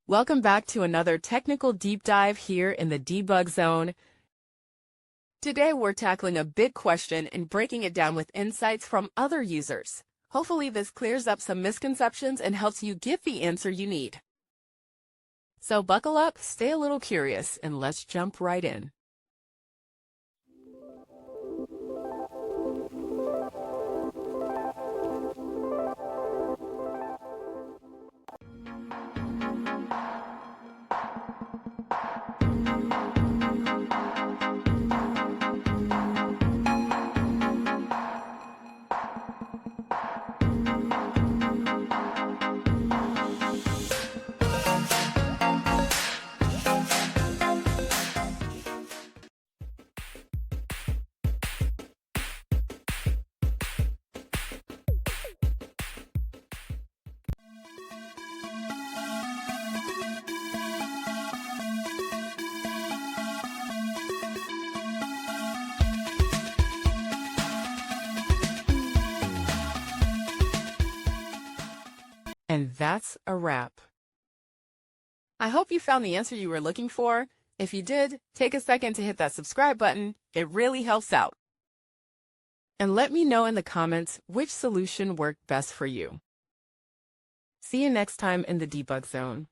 Welcome back to another technical deep dive here in the debug zone. Today we're tackling a big question and breaking it down with insights from other users. Hopefully this clears up some misconceptions and helps you get the answer you need. So buckle up, stay a little curious, and let's jump right in. And that's a wrap. I hope you found the answer you were looking for. If you did, take a second to hit that subscribe button. It really helps out. And let me know in the comments which solution worked best for you. See you next time in the debug zone.